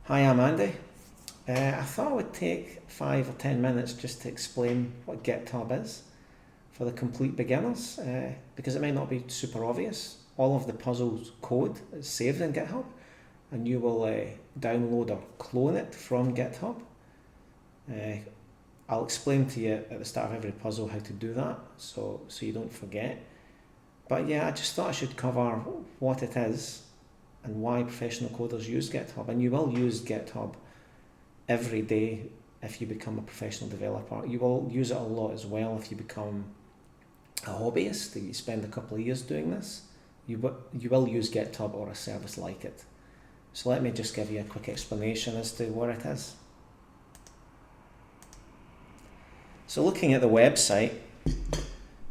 Hi, I'm Andy. I thought I would take 5 or 10 minutes just to explain what GitHub is for the complete beginners, because it may not be super obvious. All of the puzzle's code is saved in GitHub, and you will download or clone it from GitHub. I'll explain to you at the start of every puzzle how to do that, so you don't forget. But yeah, I just thought I should cover what it is and why professional coders use GitHub. And you will use GitHub every day if you become a professional developer. You will use it a lot as well if you become a hobbyist, you spend a couple of years doing this. You will use GitHub or a service like it. So let me just give you a quick explanation as to what it is. So looking at the website,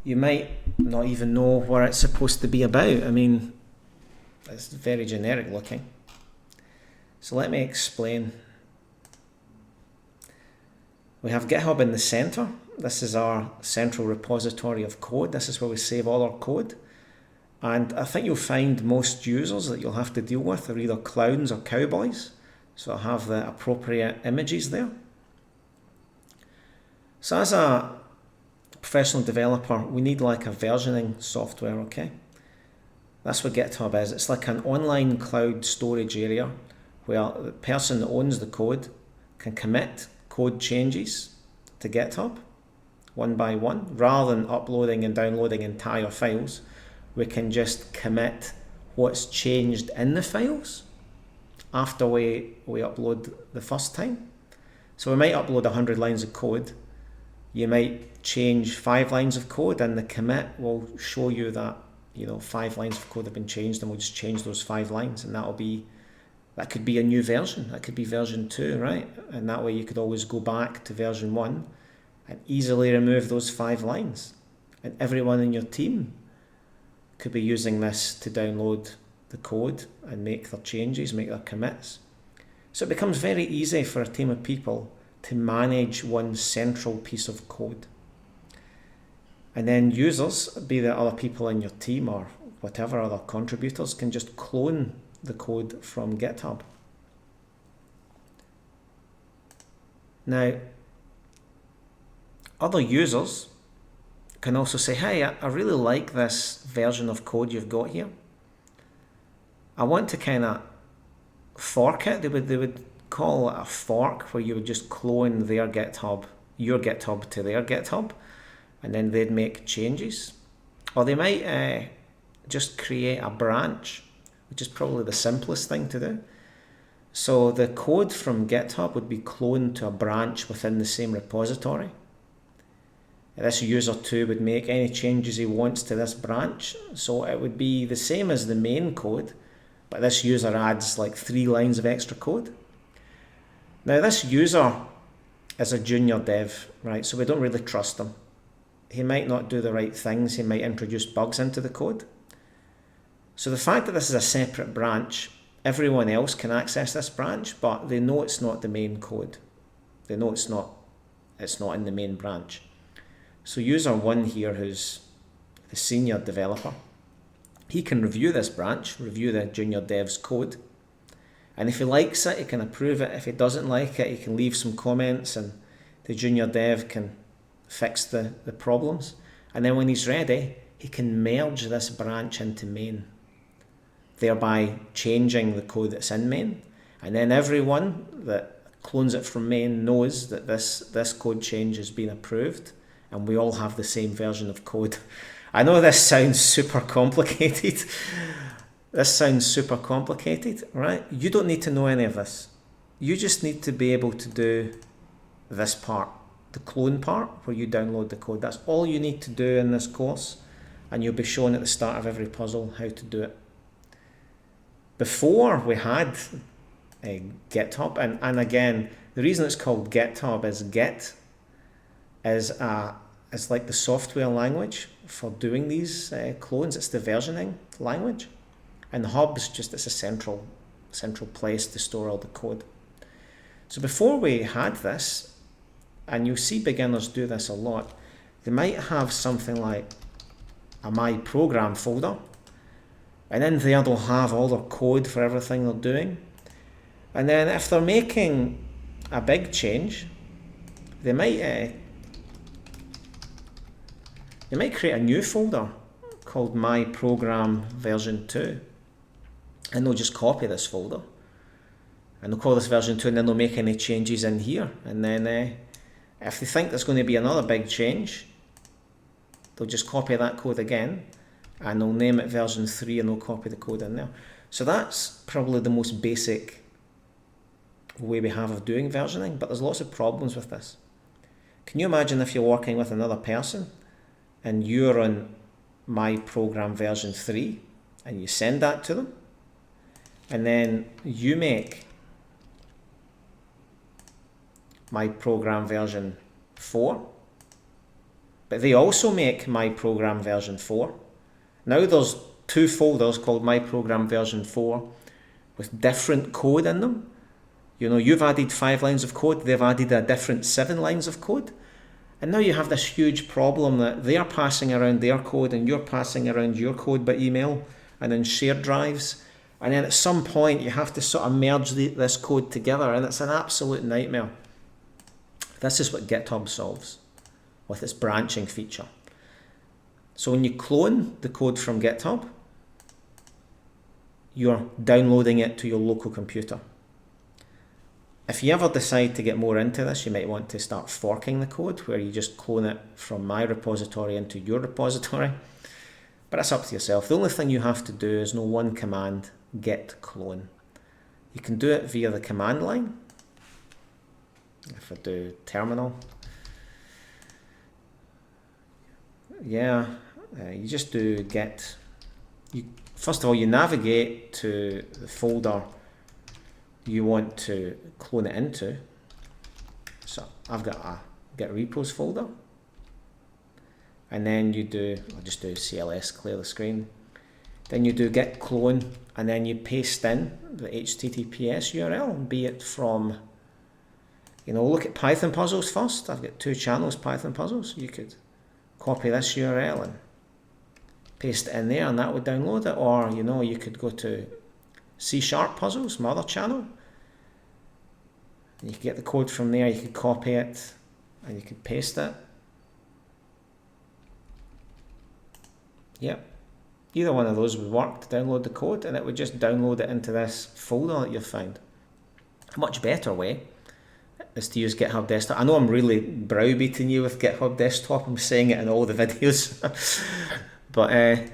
you might not even know what it's supposed to be about. I mean, it's very generic looking. So let me explain. We have GitHub in the center. This is our central repository of code. This is where we save all our code. And I think you'll find most users that you'll have to deal with are either clowns or cowboys. So I have the appropriate images there. So as a professional developer, we need like a versioning software, okay? That's what GitHub is. It's like an online cloud storage area where the person that owns the code can commit code changes to GitHub one by one. Rather than uploading and downloading entire files, we can just commit what's changed in the files after we upload the first time. So we might upload 100 lines of code. You might change 5 lines of code, and the commit will show you that 5 lines of code have been changed, and we'll just change those 5 lines, and that could be a new version. That could be version 2, right? And that way you could always go back to version 1 and easily remove those 5 lines. And everyone in your team could be using this to download the code and make their changes, make their commits. So it becomes very easy for a team of people to manage one central piece of code. And then users, be there other people in your team or whatever other contributors, can just clone the code from GitHub. Now, other users can also say, hey, I really like this version of code you've got here. I want to kind of fork it. They would call it a fork, where you would just clone their GitHub, your GitHub to their GitHub, and then they'd make changes. Or they might just create a branch, which is probably the simplest thing to do. So the code from GitHub would be cloned to a branch within the same repository. This user too would make any changes he wants to this branch. So it would be the same as the main code, but this user adds like 3 lines of extra code. Now this user is a junior dev, right? So we don't really trust him. He might not do the right things. He might introduce bugs into the code. So the fact that this is a separate branch, everyone else can access this branch, but they know it's not the main code. They know it's not in the main branch. So user 1 here, who's the senior developer, he can review this branch, review the junior dev's code. And if he likes it, he can approve it. If he doesn't like it, he can leave some comments and the junior dev can fix the problems. And then when he's ready, he can merge this branch into main, thereby changing the code that's in main. And then everyone that clones it from main knows that this code change has been approved, and we all have the same version of code. I know this sounds super complicated. Right? You don't need to know any of this. You just need to be able to do this part, the clone part, where you download the code. That's all you need to do in this course, and you'll be shown at the start of every puzzle how to do it. Before we had GitHub, and again, the reason it's called GitHub is Git is like the software language for doing these clones. It's the versioning language. And the hub is just, it's a central place to store all the code. So before we had this, and you'll see beginners do this a lot, they might have something like a My Program folder, and in there they'll have all their code for everything they're doing. And then if they're making a big change, they might create a new folder called My Program Version 2, and they'll just copy this folder, and they'll call this version 2, and then they'll make any changes in here. And then if they think there's going to be another big change, they'll just copy that code again, and they'll name it version 3, and they'll copy the code in there. So that's probably the most basic way we have of doing versioning, but there's lots of problems with this. Can you imagine if you're working with another person and you're on My Program Version 3 and you send that to them, and then you make My Program Version 4, but they also make My Program Version 4. Now there's two folders called My Program Version 4 with different code in them. You know, you've added 5 lines of code, they've added a different 7 lines of code. And now you have this huge problem that they're passing around their code and you're passing around your code by email and in shared drives. And then at some point you have to sort of merge this code together, and it's an absolute nightmare. This is what GitHub solves with its branching feature. So when you clone the code from GitHub, you're downloading it to your local computer. If you ever decide to get more into this, you might want to start forking the code, where you just clone it from my repository into your repository. But it's up to yourself. The only thing you have to do is know one command, git clone. You can do it via the command line. If I do terminal, you just do git. First of all, you navigate to the folder you want to clone it into. So I've got a git repos folder, and then I'll just do CLS, clear the screen. Then you do git clone, and then you paste in the HTTPS URL, be it from, look at Python puzzles first. I've got 2 channels, Python puzzles. You could copy this URL and paste it in there, and that would download it. Or, you could go to C# puzzles, my other channel. And you could get the code from there, you could copy it, and you could paste it. Yep. Either one of those would work to download the code, and it would just download it into this folder that you've found. A much better way is to use GitHub Desktop. I know I'm really browbeating you with GitHub Desktop. I'm saying it in all the videos. But you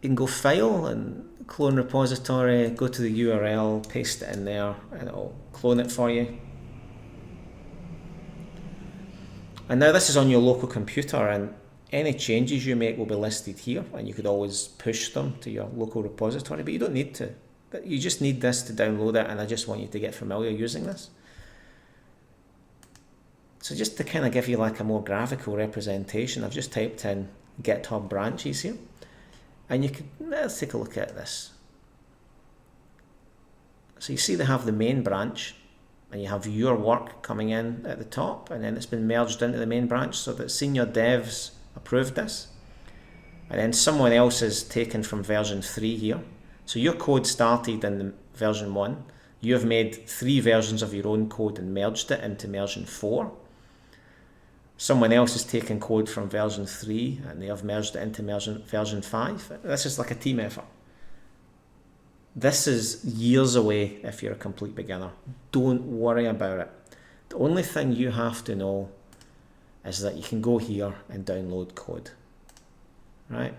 can go File and Clone Repository, go to the URL, paste it in there, and it'll clone it for you. And now this is on your local computer, and any changes you make will be listed here, and you could always push them to your local repository, but you don't need to. But you just need this to download it, and I just want you to get familiar using this. So just to kind of give you like a more graphical representation, I've just typed in GitHub branches here, and you could, let's take a look at this. So you see they have the main branch, and you have your work coming in at the top, and then it's been merged into the main branch so that senior devs approved this, and then someone else is taken from version 3 here. So your code started in the version 1, you have made 3 versions of your own code and merged it into version 4. Someone else has taken code from version 3 and they have merged it into version 5. This is like a team effort. This is years away if you're a complete beginner. Don't worry about it. The only thing you have to know is that you can go here and download code. Right?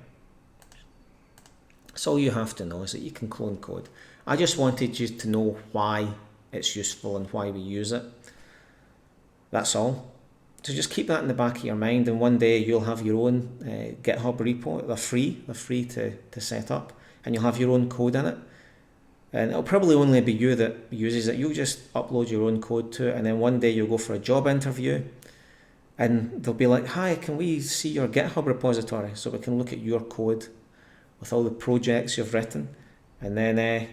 That's all you have to know, is that you can clone code. I just wanted you to know why it's useful and why we use it. That's all. So just keep that in the back of your mind, and one day you'll have your own GitHub repo. They're free to set up, and you'll have your own code in it. And it'll probably only be you that uses it. You'll just upload your own code to it, and then one day you'll go for a job interview, and they'll be like, "Hi, can we see your GitHub repository so we can look at your code with all the projects you've written?" And then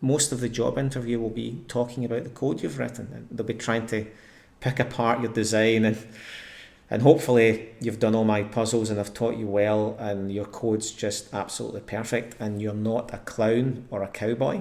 most of the job interview will be talking about the code you've written, and they'll be trying to pick apart your design, and hopefully you've done all my puzzles and I've taught you well, and your code's just absolutely perfect, and you're not a clown or a cowboy.